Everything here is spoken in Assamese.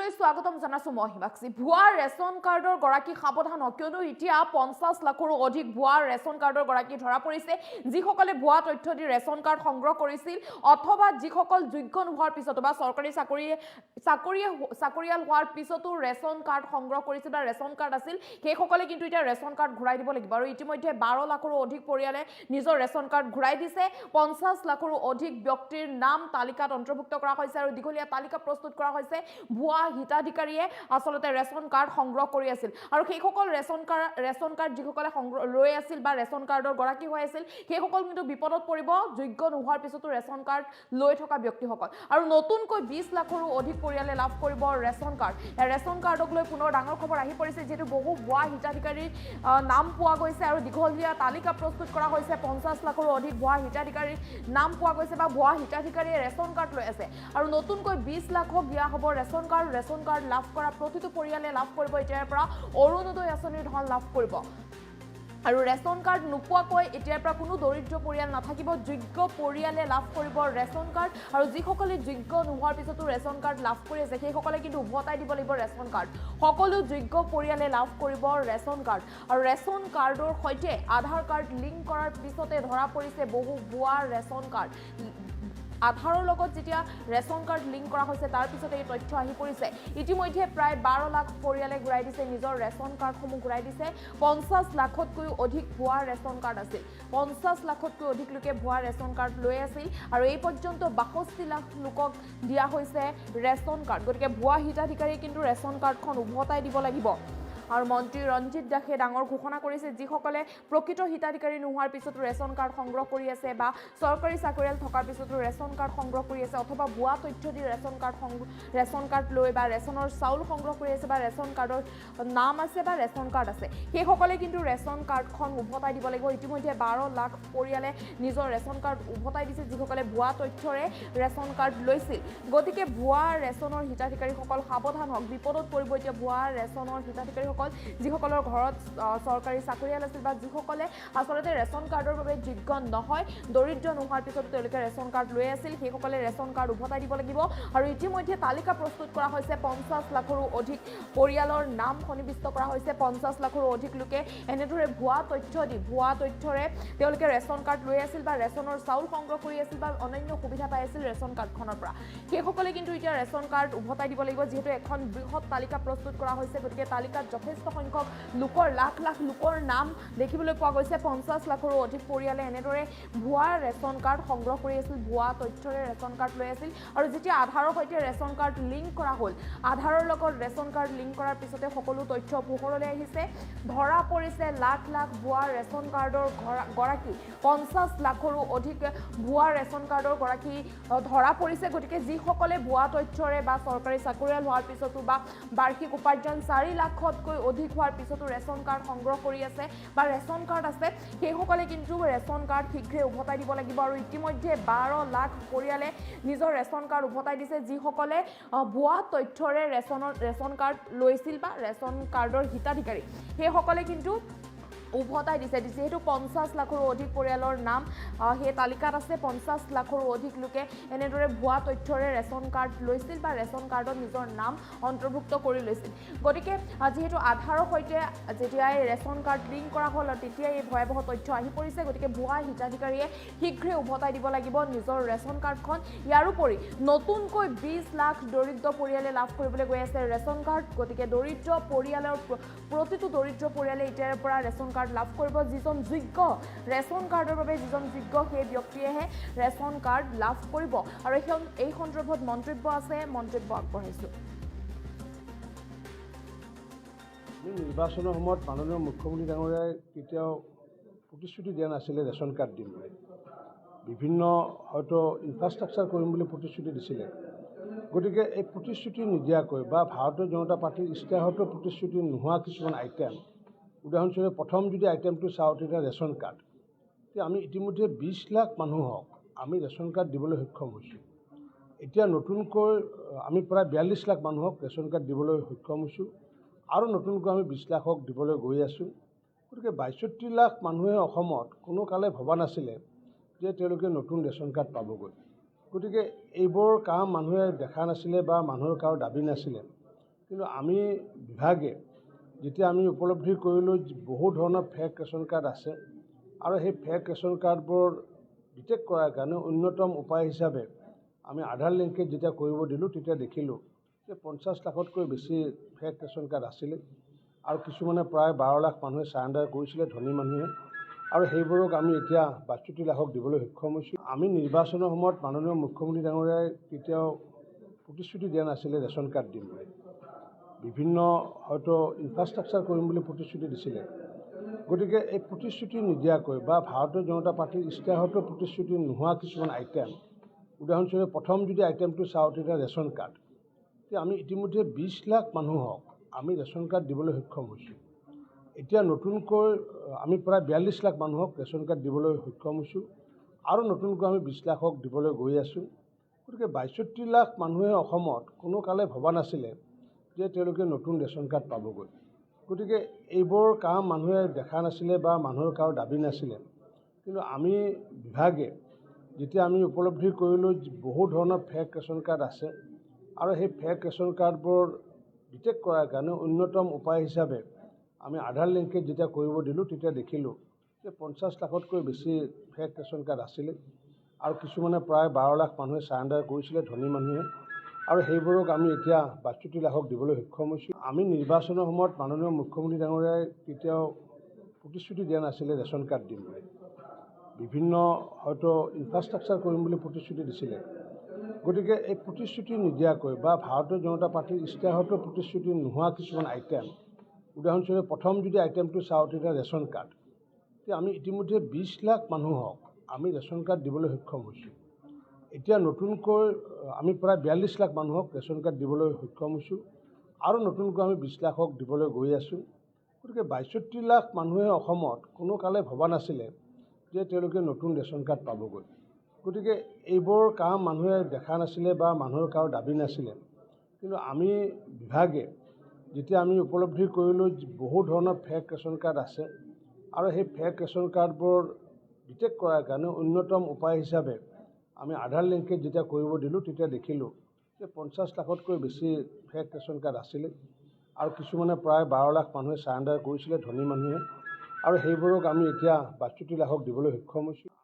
বুলেটিনলৈ স্বাগতম জানাছো মই হিমাক্ষী। ভুৱা ৰেচন কাৰ্ডৰ গৰাকী সাৱধান কিয়নো এতিয়া 50 লাখৰো অধিক ভুৱা ৰেচন কাৰ্ডৰ গৰাকী ধৰা পৰিছে যিসকলে ভুৱা তথ্য দি ৰেচন কাৰ্ড সংগ্ৰহ কৰিছিল অথবা যিসকল যোগ্য নোহোৱাৰ পিছতো বা চৰকাৰী চাকৰিয়াল হোৱাৰ পিছতো ৰেচন কাৰ্ড সংগ্ৰহ কৰিছিল বা ৰেচন কাৰ্ড আছিল সেইসকলে কিন্তু এতিয়া ৰেচন কাৰ্ড ঘূৰাই দিব লাগিব আৰু ইতিমধ্যে 12 লাখৰো অধিক পৰিয়ালে নিজৰ ৰেচন কাৰ্ড ঘূৰাই দিছে। 50 লাখৰো অধিক ব্যক্তিৰ নাম তালিকাত অন্তৰ্ভুক্ত কৰা হৈছে আৰু দীঘলীয়া তালিকা প্ৰস্তুত কৰা হৈছে। ভুৱা হিতাধিকাৰীয়ে আসলতে ৰেচন কাৰ্ড সংগ্ৰহ কৰি আছিল আৰু সেইসকল ৰেচন কাৰ্ড যিসকলে লৈ আছিল বা ৰেচন কাৰ্ডৰ গৰাকী হৈ আছিল সেইসকল কিন্তু বিপদত পৰিব যোগ্য নোহোৱাৰ পিছতো ৰেচন কাৰ্ড লৈ থকা ব্যক্তিসকল আৰু নতুনকৈ 20 লাখৰো অধিক পৰিয়ালে লাভ কৰিব ৰেচন কাৰ্ড। ৰেচন কাৰ্ডক লৈ পুনৰ ডাঙৰ খবৰ আহি পৰিছে যিহেতু বহু ভুৱা হিতাধিকাৰীৰ নাম পোৱা গৈছে আৰু দীঘলীয়া তালিকা প্ৰস্তুত কৰা হৈছে। 50 লাখৰো অধিক ভুৱা হিতাধিকাৰীৰ নাম পোৱা গৈছে বা ভুৱা হিতাধিকাৰীয়ে ৰেচন কাৰ্ড লৈ আছে আৰু নতুনকৈ 20 লাখক দিয়া হ'ব ৰেচন কাৰ্ড লাভ কৰা প্ৰতিটো পৰিয়ালে লাভ কৰিব এতিয়াৰ পৰা অৰুণোদয় আঁচনিৰ ধন লাভ কৰিব আৰু ৰেচন কাৰ্ড নোপোৱাকৈ এতিয়াৰ পৰা কোনো দৰিদ্ৰ পৰিয়াল নাথাকিব। যোগ্য পৰিয়ালে লাভ কৰিব ৰেচন কাৰ্ড আৰু যিসকলে যোগ্য নোহোৱাৰ পিছতো ৰেচন কাৰ্ড লাভ কৰি আছে সেইসকলে কিন্তু উভতাই দিব লাগিব ৰেচন কাৰ্ড। সকলো যোগ্য পৰিয়ালে লাভ কৰিব ৰেচন কাৰ্ড আৰু ৰেচন কাৰ্ডৰ সৈতে আধাৰ কাৰ্ড লিংক কৰাৰ পিছতে ধৰা পৰিছে বহু ভুৱা ৰেচন কাৰ্ড। আধাৰৰ লগত যেতিয়া ৰেচন কাৰ্ড লিংক কৰা হৈছে তাৰ পিছতে এই তথ্য আহি পৰিছে। ইতিমধ্যে প্ৰায় 12 লাখ পৰিয়ালে ঘূৰাই দিছে নিজৰ ৰেচন কাৰ্ডসমূহ ঘূৰাই দিছে। 50 লাখতকৈও অধিক ভুৱা ৰেচন কাৰ্ড আছিল। 50 লাখতকৈ অধিক লোকে ভুৱা ৰেচন কাৰ্ড লৈ আছিল আৰু এই পৰ্যন্ত 62 লাখ লোকক দিয়া হৈছে ৰেচন কাৰ্ড। গতিকে ভুৱা হিতাধিকাৰীয়ে কিন্তু ৰেচন কাৰ্ডখন উভতাই দিব লাগিব আৰু মন্ত্ৰী ৰঞ্জিত দাসে ডাঙৰ ঘোষণা কৰিছে যিসকলে প্ৰকৃত হিতাধিকাৰী নোহোৱাৰ পিছতো ৰেচন কাৰ্ড সংগ্ৰহ কৰি আছে বা চৰকাৰী চাকৰিয়াল থকাৰ পিছতো ৰেচন কাৰ্ড সংগ্ৰহ কৰি আছে অথবা ভুৱা তথ্য দি ৰেচন কাৰ্ড লৈ বা ৰেচনৰ চাউল সংগ্ৰহ কৰি আছে বা ৰেচন কাৰ্ডৰ নাম আছে বা ৰেচন কাৰ্ড আছে সেইসকলে কিন্তু ৰেচন কাৰ্ডখন উভতাই দিব লাগিব। ইতিমধ্যে 12 লাখ পৰিয়ালে নিজৰ ৰেচন কাৰ্ড উভতাই দিছে যিসকলে ভুৱা তথ্যৰে ৰেচন কাৰ্ড লৈছিল। গতিকে ভুৱা ৰেচনৰ হিতাধিকাৰীসকল সাৱধান হওক, বিপদত পৰিব এতিয়া ভুৱা ৰেচনৰ হিতাধিকাৰী যিসকলৰ ঘৰত চৰকাৰী চাকৰিয়াল আছিল বা যিসকলে আচলতে ৰেচন কাৰ্ডৰ বাবে যোগ্য নহয় দৰিদ্ৰ নোহোৱাৰ পিছত তেওঁলোকে ৰেচন কাৰ্ড লৈ আছিল সেইসকলে ৰেচন কাৰ্ড উভতাই দিব লাগিব আৰু ইতিমধ্যে তালিকা প্ৰস্তুত কৰা হৈছে। 50 লাখৰো অধিক পৰিয়ালৰ নাম সন্নিৱিষ্ট কৰা হৈছে। 50 লাখৰো অধিক লোকে এনেদৰে ভুৱা তথ্য দি ভুৱা তথ্যৰে তেওঁলোকে ৰেচন কাৰ্ড লৈ আছিল বা ৰেচনৰ চাউল সংগ্ৰহ কৰি আছিল বা অন্যান্য সুবিধা পাই আছিল ৰেচন কাৰ্ডখনৰ পৰা সেইসকলে কিন্তু এতিয়া ৰেচন কাৰ্ড উভতাই দিব লাগিব যিহেতু এখন বৃহৎ তালিকা প্ৰস্তুত কৰা হৈছে। গতিকে তালিকাত যথেষ্ট সংখ্যক লোকৰ লাখ লাখ লোকৰ নাম দেখিবলৈ পোৱা গৈছে। 50 লাখৰো অধিক পৰিয়ালে এনেদৰে ভুৱা ৰেচন কাৰ্ড সংগ্ৰহ কৰি আছিল, ভুৱা তথ্যৰে ৰেচন কাৰ্ড লৈ আছিল আৰু যেতিয়া আধাৰৰ সৈতে ৰেচন কাৰ্ড লিংক কৰা হ'ল আধাৰৰ লগত ৰেচন কাৰ্ড লিংক কৰাৰ পিছতে সকলো তথ্য পোহৰলৈ আহিছে। ধৰা পৰিছে লাখ লাখ ভুৱা ৰেচন কাৰ্ডৰ গৰাকী। 50 লাখৰো অধিক ভুৱা ৰেচন কাৰ্ডৰ গৰাকী ধৰা পৰিছে। গতিকে যিসকলে ভুৱা তথ্যৰে বা চৰকাৰী চাকৰিয়াল হোৱাৰ পিছতো বা বাৰ্ষিক উপাৰ্জন 4 লাখতকৈ অধিক হোৱাৰ পিছতো ৰেচন কাৰ্ড সংগ্ৰহ কৰি আছে বা ৰেচন কাৰ্ড আছে সেইসকলে কিন্তু ৰেচন কাৰ্ড শীঘ্ৰে উভতাই দিব লাগিব আৰু ইতিমধ্যে 12 লাখ পৰিয়ালে নিজৰ ৰেচন কাৰ্ড উভতাই দিছে যিসকলে ভুৱা তথ্যৰে ৰেচন কাৰ্ড লৈছিল বা ৰেচন কাৰ্ডৰ হিতাধিকাৰী সেইসকলে কিন্তু উভতাই দিছে। যিহেতু 50 লাখৰো অধিক পৰিয়ালৰ নাম সেই তালিকাত আছে। 50 লাখৰো অধিক লোকে এনেদৰে ভুৱা তথ্যৰে ৰেচন কাৰ্ড লৈছিল বা ৰেচন কাৰ্ডত নিজৰ নাম অন্তৰ্ভুক্ত কৰি লৈছিল। গতিকে যিহেতু আধাৰৰ সৈতে যেতিয়াই ৰেচন কাৰ্ড লিংক কৰা হ'ল আৰু তেতিয়াই এই ভয়াৱহ তথ্য আহি পৰিছে। গতিকে ভুৱা হিতাধিকাৰীয়ে শীঘ্ৰে উভতাই দিব লাগিব নিজৰ ৰেচন কাৰ্ডখন। ইয়াৰোপৰি নতুনকৈ 20 লাখ দৰিদ্ৰ পৰিয়ালে লাভ কৰিবলৈ গৈ আছে ৰেচন কাৰ্ড। গতিকে দৰিদ্ৰ পৰিয়ালৰ প্ৰতিটো দৰিদ্ৰ পৰিয়ালে এতিয়াৰ পৰা ৰেচন কাৰ্ড লাভ কৰিব। যিজন যোগ্য ৰেচন কাৰ্ডৰ বাবে যিজন যোগ্য সেই ব্যক্তিয়েহে ৰেচন কাৰ্ড লাভ কৰিব আৰু এই সন্দৰ্ভত মন্তব্য আছে, মন্তব্য আগবঢ়াইছোঁ। নিৰ্বাচনৰ সময়ত মাননীয় মুখ্যমন্ত্ৰী ডাঙৰীয়াই কেতিয়াও প্ৰতিশ্ৰুতি দিয়া নাছিলে ৰেচন কাৰ্ড দিম বুলি। বিভিন্ন হয়তো ইনফ্ৰাষ্ট্ৰাকচাৰ কৰিম বুলি প্ৰতিশ্ৰুতি দিছিলে। গতিকে এই প্ৰতিশ্ৰুতি নিদিয়াকৈ বা ভাৰতীয় জনতা পাৰ্টীৰ ইস্তাহাৰতো প্ৰতিশ্ৰুতি নোহোৱা কিছুমান আইটেম, উদাহৰণস্বৰূপে প্ৰথম যদি আইটেমটো চাওঁ তেতিয়া ৰেচন কাৰ্ড, এতিয়া আমি ইতিমধ্যে 20 লাখ মানুহক আমি ৰেচন কাৰ্ড দিবলৈ সক্ষম হৈছোঁ। এতিয়া নতুনকৈ আমি প্ৰায় 42 লাখ মানুহক ৰেচন কাৰ্ড দিবলৈ সক্ষম হৈছোঁ আৰু নতুনকৈ আমি 20 লাখক দিবলৈ গৈ আছোঁ। গতিকে 62 লাখ মানুহে অসমত কোনো কালে ভবা নাছিলে যে তেওঁলোকে নতুন ৰেচন কাৰ্ড পাবগৈ। গতিকে এইবোৰ কাম মানুহে দেখা নাছিলে বা মানুহৰ কাৰো দাবী নাছিলে। কিন্তু আমি বিভাগে যেতিয়া আমি উপলব্ধি কৰিলোঁ বহু ধৰণৰ ফেক ৰেচন কাৰ্ড আছে আৰু সেই ফেক ৰেচন কাৰ্ডবোৰ ডিটেক্ট কৰাৰ কাৰণে অন্যতম উপায় হিচাপে আমি আধাৰ লিংকেজ যেতিয়া কৰিব দিলোঁ তেতিয়া দেখিলোঁ যে 50 লাখতকৈ বেছি ফেক ৰেচন কাৰ্ড আছিলে আৰু কিছুমানে প্ৰায় 12 লাখ মানুহে চাৰেণ্ডাৰ কৰিছিলে ধনী মানুহে আৰু সেইবোৰক আমি এতিয়া 62 লাখক দিবলৈ সক্ষম হৈছোঁ। আমি নিৰ্বাচনৰ সময়ত মাননীয় মুখ্যমন্ত্ৰী ডাঙৰীয়াই কেতিয়াও প্ৰতিশ্ৰুতি দিয়া নাছিলে ৰেচন কাৰ্ড দিম বুলি। বিভিন্ন হয়তো ইনফ্ৰাষ্ট্ৰাকচাৰ কৰিম বুলি প্ৰতিশ্ৰুতি দিছিলে। গতিকে এই প্ৰতিশ্ৰুতি নিদিয়াকৈ বা ভাৰতীয় জনতা পাৰ্টীৰ ইস্তাহাৰতো প্ৰতিশ্ৰুতি নোহোৱা কিছুমান আইটেম, উদাহৰণস্বৰূপে প্ৰথম যদি আইটেমটো চাওঁ তেতিয়া ৰেচন কাৰ্ড, তেতিয়া আমি ইতিমধ্যে 20 লাখ মানুহক আমি ৰেচন কাৰ্ড দিবলৈ সক্ষম হৈছোঁ। এতিয়া নতুনকৈ আমি প্ৰায় 42 লাখ মানুহক ৰেচন কাৰ্ড দিবলৈ সক্ষম হৈছোঁ আৰু নতুনকৈ আমি 20 লাখক দিবলৈ গৈ আছোঁ। গতিকে 62 লাখ মানুহে অসমত কোনো কালে ভবা নাছিলে যে তেওঁলোকে নতুন ৰেচন কাৰ্ড পাবগৈ। গতিকে এইবোৰ কাম মানুহে দেখা নাছিলে বা মানুহৰ কাৰো দাবী নাছিলে। কিন্তু আমি বিভাগে যেতিয়া আমি উপলব্ধি কৰিলোঁ বহু ধৰণৰ ফেক ৰেচন কাৰ্ড আছে আৰু সেই ফেক ৰেচন কাৰ্ডবোৰ ডিটেক্ট কৰাৰ কাৰণে অন্যতম উপায় হিচাপে আমি আধাৰ লিংকেজ যেতিয়া কৰিব দিলোঁ তেতিয়া দেখিলোঁ যে 50 লাখতকৈ বেছি ফেক ৰেচন কাৰ্ড আছিলে আৰু কিছুমানে প্ৰায় 12 লাখ মানুহে চাৰেণ্ডাৰ কৰিছিলে ধনী মানুহে আৰু সেইবোৰক আমি এতিয়া 62 লাখক দিবলৈ সক্ষম হৈছোঁ। আমি নিৰ্বাচনৰ সময়ত মাননীয় মুখ্যমন্ত্ৰী ডাঙৰীয়াই কেতিয়াও প্ৰতিশ্ৰুতি দিয়া নাছিলে ৰেচন কাৰ্ড দিম বুলি। বিভিন্ন হয়তো ইনফ্ৰাষ্ট্ৰাকচাৰ কৰিম বুলি প্ৰতিশ্ৰুতি দিছিলে। গতিকে এই প্ৰতিশ্ৰুতি নিদিয়াকৈ বা ভাৰতীয় জনতা পাৰ্টীৰ ইস্তাহাৰতো প্ৰতিশ্ৰুতি নোহোৱা কিছুমান আইটেম, উদাহৰণস্বৰূপে প্ৰথম যদি আইটেমটো চাওঁ তেতিয়া ৰেচন কাৰ্ড, তেতিয়া আমি ইতিমধ্যে 20 লাখ মানুহক আমি ৰেচন কাৰ্ড দিবলৈ সক্ষম হৈছোঁ। এতিয়া নতুনকৈ আমি প্ৰায় 42 লাখ মানুহক ৰেচন কাৰ্ড দিবলৈ সক্ষম হৈছোঁ আৰু নতুনকৈ আমি 20 লাখক দিবলৈ গৈ আছোঁ। গতিকে 62 লাখ মানুহে অসমত কোনো কালে ভবা নাছিলে যে তেওঁলোকে নতুন ৰেচন কাৰ্ড পাবগৈ। গতিকে এইবোৰ কাম মানুহে দেখা নাছিলে বা মানুহৰ কাৰো দাবী নাছিলে। কিন্তু আমি বিভাগে যেতিয়া আমি উপলব্ধি কৰিলোঁ বহু ধৰণৰ ফেক ৰেচন কাৰ্ড আছে আৰু সেই ফেক ৰেচন কাৰ্ডবোৰ ডিটেক্ট কৰাৰ কাৰণে অন্যতম উপায় হিচাপে আমি আধাৰ লিংকেজ যেতিয়া কৰিব দিলোঁ তেতিয়া দেখিলোঁ যে 50 লাখতকৈ বেছি ফেক ৰেচন কাৰ্ড আছিলে আৰু কিছুমানে প্ৰায় 12 লাখ মানুহে চাৰেণ্ডাৰ কৰিছিলে ধনী মানুহে আৰু সেইবোৰক আমি এতিয়া 62 লাখক দিবলৈ সক্ষম হৈছোঁ।